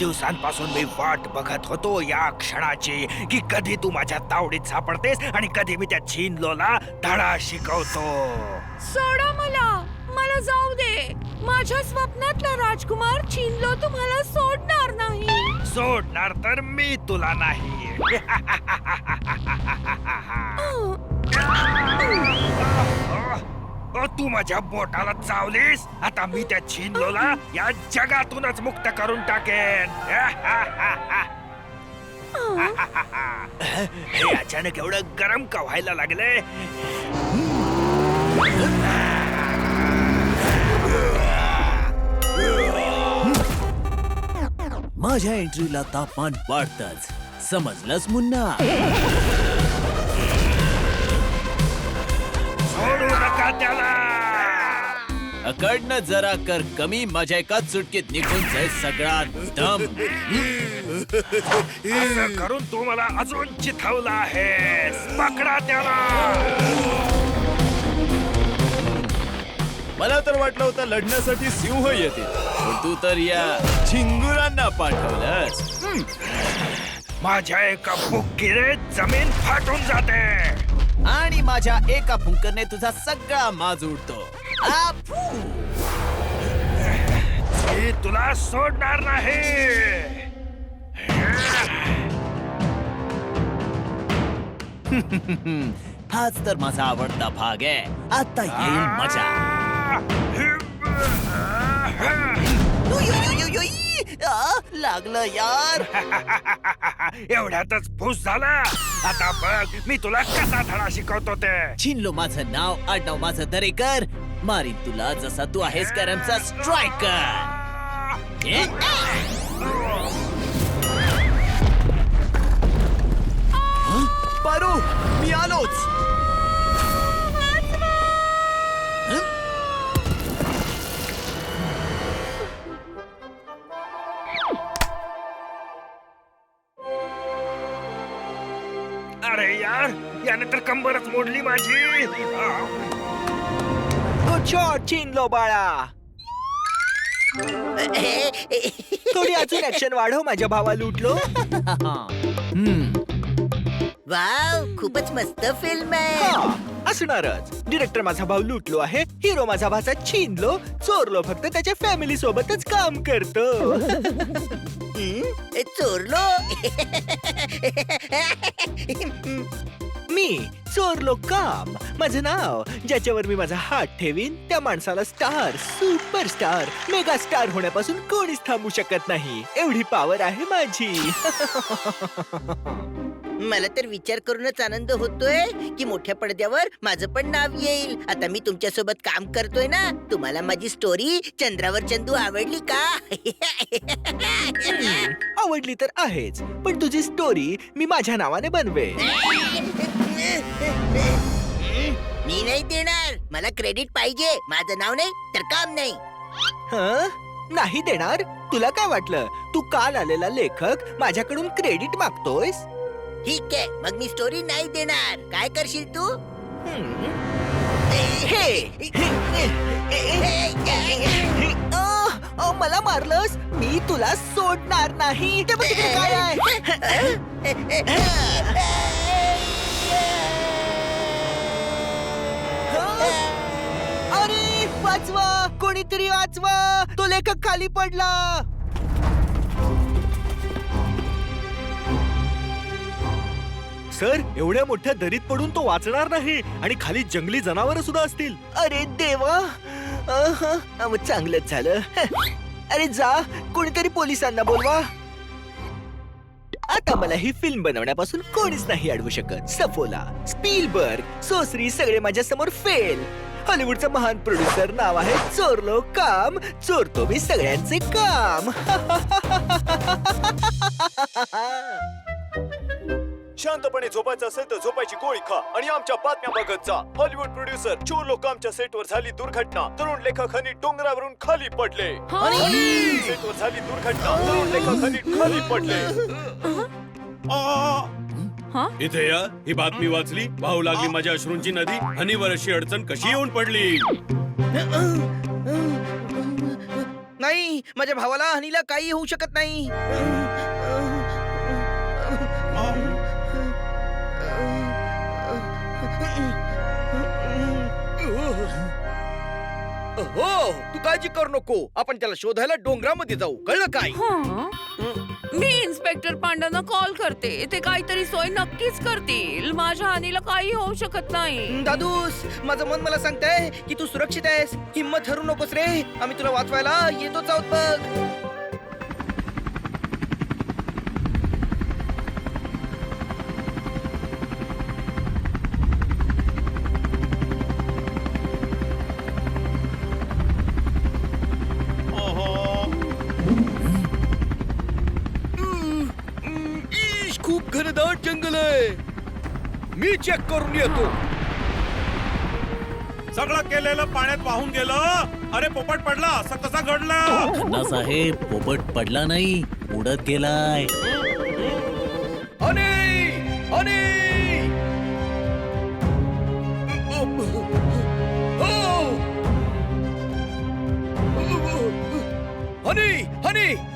दिवसांपासून मी वाट बघत होतो या क्षणाची की कधी तू माझ्या तावडीत सापडतेस आणि कधी मी त्या छिनलोला धडा शिकवतो. सोडा मला जाऊ दे. माझ्या स्वप्नातला राजकुमार छिनलो तुम्हाला सोडणार नाही. सोडणार तर मी तुला नाही. तू माझ्या बोटाला चावलीस. आता मी त्या छिनलोला या जगातूनच मुक्त करून टाकेन. हे अचानक एवढं गरम का व्हायला लागले? माझ्या एंट्रीला तापमान वाढतच. समजलंस मुन्ना? सोडू नका त्याला. अकडनं जरा कर कमी. माझ्या एकाच सुटकेत निघून जाय सगळा दम. असं करून तू मला अजून चिथवला आहेस. पकडा त्याला. मला तर वाटलं होतं लढण्यासाठी सिंह येतील, पण तू तर या झिंगुरांना पाठवलंस. माझ्या एका बुक्कीने जमीन फाटून जाते आणि माझ्या एका फुंकरने तुझा सगळा माज उडतो. मी तुला सोडणार नाही. हाच तर माझा आवडता भाग आहे. आता येईल मजा. लागलं यार. एवढ्यातच फुस झाला. आता बघ मी तुला कसा धडा शिकवतो ते. छिनलो माझं नाव, आडनाव माझं दरेकर. मारीन तुला जसा तू आहेस कॅरमचा स्ट्रायकर. पारू, मी आलोच. अरे यार, याने तर कंबरच मोडली माझी. छिनलो बाळा. थोडी अजून ऍक्शन वाढव. माझ्या भावा लुटलो. वाव, खूपच मस्त फिल्म आहे. असणारच. डिरेक्टर माझा भाऊ लुटलो आहे. हिरो माझा भाचा छिनलो. चोरलो फक्त त्याच्या फॅमिली सोबतच काम करतो. चोरलो. मी चोरलो काम. माझं नाव ज्याच्यावर मी माझा हात ठेवीन त्या माणसाला स्टार, सुपरस्टार, मेगा स्टार होण्यापासून कोणीच थांबू शकत नाही. एवढी पॉवर आहे माझी. मला तर विचार करूनच आनंद होतोय की मोठ्या पडद्यावर माझं पण नाव येईल. आता मी तुमच्या सोबत काम करतोय ना. तुम्हाला माझी स्टोरी चंद्रावर चंदू आवडली का? आवडली तर आहेच, पण तुझी स्टोरी मी माझ्या नावाने बनवेन. मी नाही देणार. मला क्रेडिट पाहिजे. माझं नाव नाही तर काम नाही. हं? नाही देणार? तुला काय वाटलं तू काल आलेला लेखक माझ्याकडून क्रेडिट मागतोयस? ठीक आहे, मग मी स्टोरी नाही देणार. काय करशील तू? मला मारलंस. मी तुला सोडणार नाही. ते बघ तिकडे काय आहे. अरे वाचवा, कोणीतरी वाचवा. तो लेखक खाली पडला. सर, एवढ्या मोठ्या दरीत पडून तो वाचणार नाही. आणि खाली जंगली जनावर सुद्धा असतील. अरे देवा. चांगलंच झालं. अरे जा, कोणीतरी पोलिसांना बोलवा. आता मला ही फिल्म बनवण्यापासून कोणीच नाही अडवू शकत. सफोला, स्पीलबर्ग, सोसरी सगळे माझ्या समोर फेल. हॉलिवूडचा महान प्रोड्युसर नाव आहे चोरलो काम. चोरतो मी सगळ्यांचे काम. शांतपणे झोपायचं असेल तर झोपायची गोळी खा आणि आमच्या बातम्या बघत जा. हॉलिवूड प्रोड्युसर चोर लोकांच्या सेटवर झाली दुर्घटना. तरुण लेखकांनी डोंगरावरून खाली पडले. सेटवर झाली दुर्घटना. तरुण लेखकांनी खाली पडले. इथे या. ही बातमी वाचली. वाहू लागली माझ्या अश्रूंची नदी. हनीवर अशी अडचण कशी येऊन पडली? नाही, माझ्या भावाला हनीला काही होऊ शकत नाही. हो, तू काळजी करू नको. आपण त्याला शोधायला डोंगरामध्ये जाऊ, कळलं काय? हं? मी इन्स्पेक्टर पांडांना कॉल करते. ते काहीतरी सोय नक्कीच करतील. माझ्या हानीला काही होऊ शकत नाही. दादूस, माझं मन मला सांगतंय की तू सुरक्षित आहेस. हिम्मत हरू नकोस रे. आम्ही तुला वाचवायला येतोच आहोत बघ. खूप घनदाट जंगल आहे. मी चेक करून येतो. सगळं केलेलं पाण्यात वाहून गेलं. अरे पोपट पडला असं कसा घडलं? अण्णासाहेब, पोपट पडला नाही, उडत गेलाय. हनी, हनी,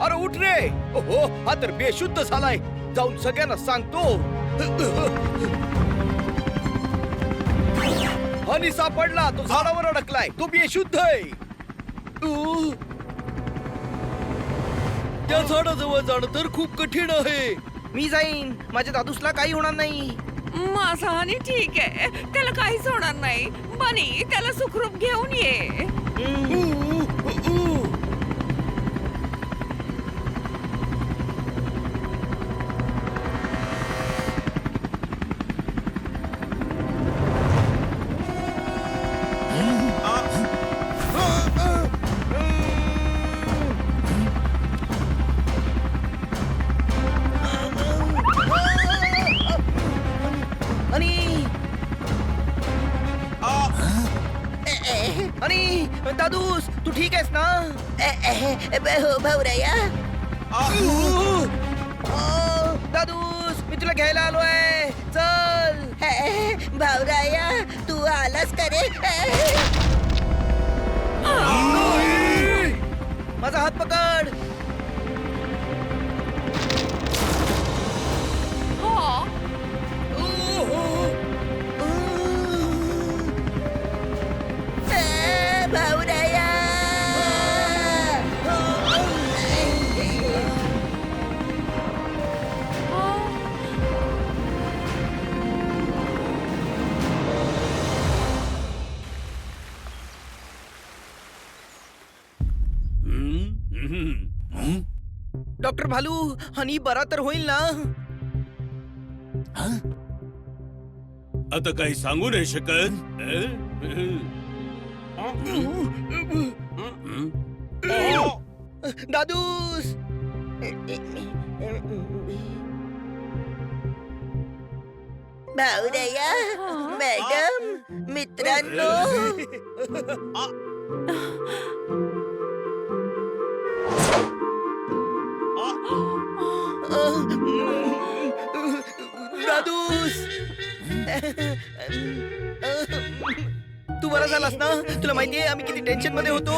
अरे उठ रे. ओहो, हा तर बेशुद्ध झालाय. जाऊन सगळ्यांना सांगतो. हनी सापडला. तो झाडावर अडकलाय. तो बेशुद्ध आहे. त्या झाडाजवळ जाणं तर खूप कठीण आहे. मी जाईन. माझ्या दादूसला काही होणार नाही. माझा हानी ठीक आहे. त्याला काहीच होणार नाही. बनी, त्याला सुखरूप घेऊन ये. आणि दादूस, तू ठीक आहेस ना? हो भाऊराया. दादूस, मी तुला घ्यायला आलोय. चल. भाऊराया, तू आलास का रे? माझा हात पकड. हो. भाऊराया. डॉक्टर भालू, हनी बरा तर होईल ना? आता काही सांगू नाही शकत. दादूस. भाऊराया, मॅडम, मित्रांनो. दादूस, तू बरा झालास ना? तुला माहितीये आम्ही किती टेन्शन मध्ये होतो.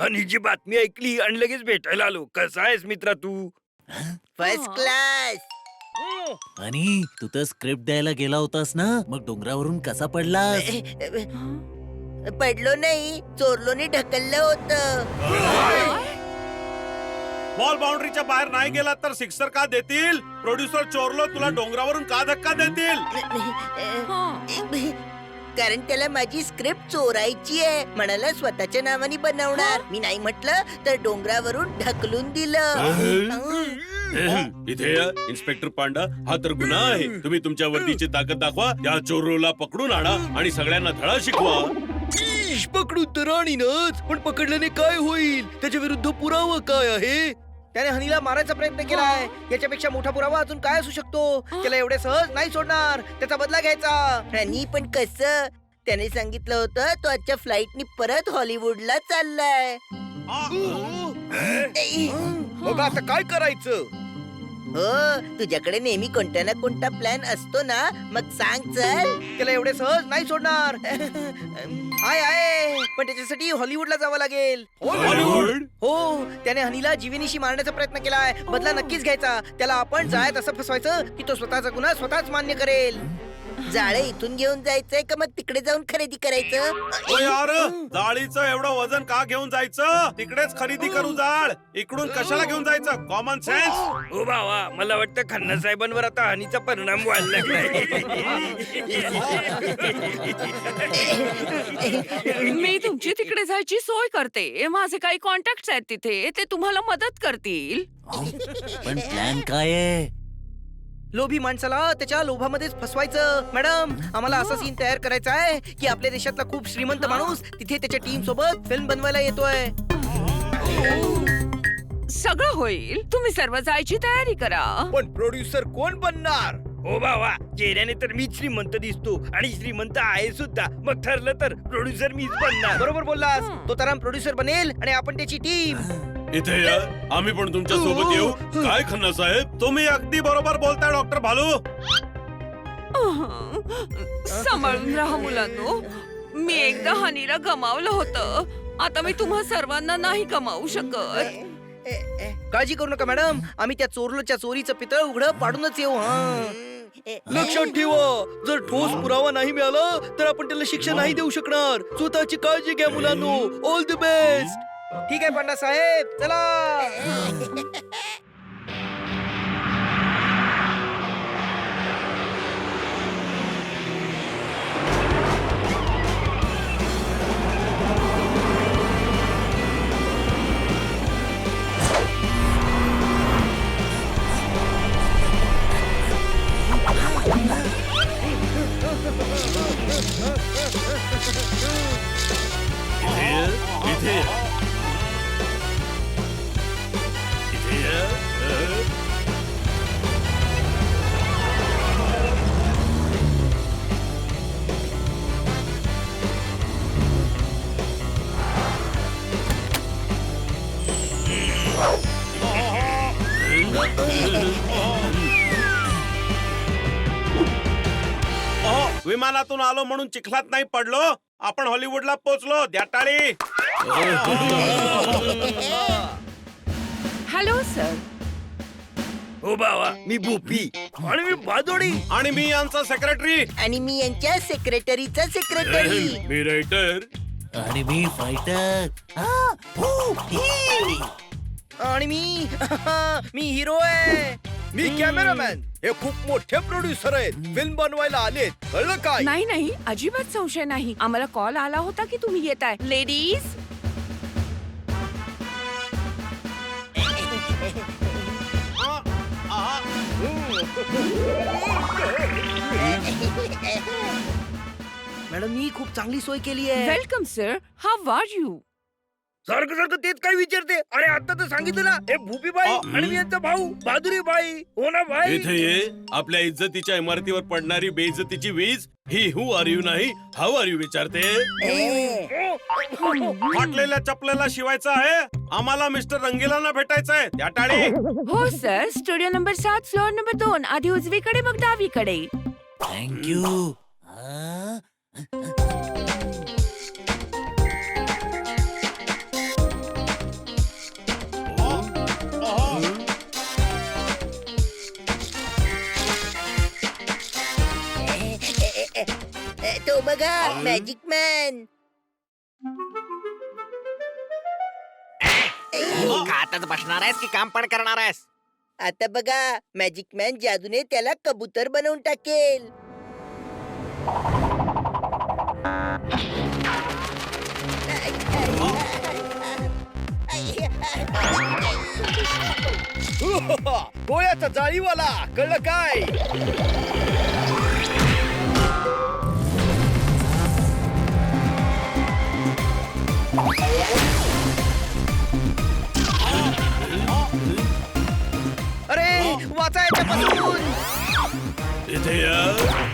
हनीची बातमी ऐकली आणि लगेच भेटायला आलो. कसा आहेस मित्रा तू? First class. आणि तू तर स्क्रिप्ट द्यायला गेला होतास ना, मग डोंगरावरून कसा पडलास? पडलो नाही, चोरलोनी ढकललं होतं. बॉल बाउंड्रीच्या बाहेर नाही गेला तर सिक्सर का देतील? प्रोड्युसर चोरलो तुला डोंगरावरून का धक्का देतील? कारण त्याला माझी स्क्रिप्ट चोरायची आहे. म्हणाला स्वतःच्या नावाने बनवणार. मी नाही म्हटलं तर डोंगरावरून ढकलून दिलं. इथे या, इन्स्पेक्टर पांडा. हा तर गुन्हा आहे. तुम्ही तुमच्या वर्दीची ताकद दाखवा, त्या चोरला पकडून आणा आणि सगळ्यांना धडा शिकवा. पकडून तर आणीनच, पण पकडल्याने काय होईल? त्याच्या विरुद्ध पुरावा काय आहे? त्याने हनीला मारायचा प्रयत्न केलाय. याच्यापेक्षा मोठा पुरावा अजून काय असू शकतो? त्याला एवढे सहज नाही सोडणार. त्याचा बदला घ्यायचा. आणि पण कसं? त्याने सांगितलं होतं तो आजच्या फ्लाईटनी परत हॉलिवूडला चाललाय. बघा आता काय करायचं? हो तुझ्याकडे नेहमी कोणता ना कोणता प्लॅन असतो ना मग सांग चल. त्याला एवढे सहज नाही सोडणार. आहे पण त्याच्यासाठी हॉलिवूडला जावं लागेल. हॉलिवूड? हो त्याने हनीला जीवेनीशी मारण्याचा प्रयत्न केलाय. बदला नक्कीच घ्यायचा. त्याला आपण जायत असं फसवायचं की तो स्वतःचा गुन्हा स्वतःच मान्य करेल. जाळे इथून घेऊन जायचंय का मग तिकडे जाऊन खरेदी करायचं? ओ यार, जाळीचं एवढं वजन का घेऊन जायचं? तिकडेच खरेदी करू जाळ. इकडून कशाला घेऊन जायचं? Common sense. ओ बाबा, मला वाटतं खन्ना साहेबांवर आता हानीचा परिणाम व्हायला मी तुमची तिकडे जायची सोय करते. माझे काही कॉन्टॅक्ट आहेत तिथे, ते तुम्हाला मदत करतील. पण प्लॅन काय आहे? लोभी माणसाला त्याच्या लोभामध्येच फसवायचं. मॅडम आम्हाला असा सीन तयार करायचा आहे की आपल्या देशातला खूप श्रीमंत माणूस तिथे त्याच्या टीम सोबत फिल्म बनवायला येतोय. सगळं होईल. तुम्ही सर्व जायची तयारी करा. पण प्रोड्युसर कोण बनणार? ओ बाबा, चेहऱ्याने तर मीच श्रीमंत दिसतो आणि श्रीमंत आहे सुद्धा. मग ठरलं तर प्रोड्युसर मीच बनणार. बरोबर बोललास. तो तराम प्रोड्युसर बनेल आणि आपण त्याची टीम. इथे या, आम्ही पण तुमच्या सोबत येऊ. काय खन्ना साहेब, तुम्ही अगदी बरोबर बोलताय डॉक्टर भालू. सांभाळून राहा मुलांनो. मी एकदा हनीला गमावलं होतं. आता मी तुम्हा सर्वांना नाही गमावू शकत. काळजी करू नका मॅडम. आम्ही त्या चोरलोच्या चोरीचं पितळ उघडं पाडूनच येऊ. लक्षात ठेवा, जर ठोस पुरावा नाही मिळाला तर आपण त्याला शिक्षा नाही देऊ शकणार. स्वतःची काळजी घ्या मुलांनो. All the best. ठीक आहे पांडा साहेब, चला. इथे या. इथे या. विमानातून आलो म्हणून चिखलात नाही पडलो. आपण हॉलिवूडला पोहोचलो. द्या टाळी. Hello sir. ओ बाबा, मी भूपी आणि मी भादोडी. आणि मी यांचा सेक्रेटरी. आणि मी यांच्या सेक्रेटरीचा सेक्रेटरी. मी रायटर. आणि मी फायटर. आणि मी मी हिरो आहे. मी कॅमेरामॅन. हे खूप मोठे प्रोड्युसर आहेत. फिल्म बनवायला आलेत, कळलं काय? नाही नाही, अजिबात संशय नाही. आम्हाला कॉल आला होता की तुम्ही येताय. लेडीज, मॅडम मी खूप चांगली सोय केली आहे. Welcome sir. How are you? सारखं सारखं तेच काय विचारते? अरे आता तर सांगितलं ना, हे भूपी बाई आणि मी यांचा भाऊ बहादुरी बाई. हो ना भाई? इथे ये. आपल्या इज्जतीच्या इमारतीवर पडणारी बेइज्जतीची वीज ही हू आर यू नाही, हाऊ आर यू विचारते. फाटलेल्या चपलेला शिवायचं आहे. आम्हाला मिस्टर रंगीलांना भेटायचंय. त्या टाळी. हो sir. Studio number 7, floor number 2. आधी उजवीकडे मग डावीकडे. थँक्यू. तो बघा मॅजिक मॅन. खातच बसणार आहेस की काम पण करणार आहेस? आता बघा मॅजिक मॅन जादूने त्याला कबूतर बनवून टाकेल. गोळ्याचा जाळीवाला, कळलं काय? अरे वाचा याच्यापासून. इथे या.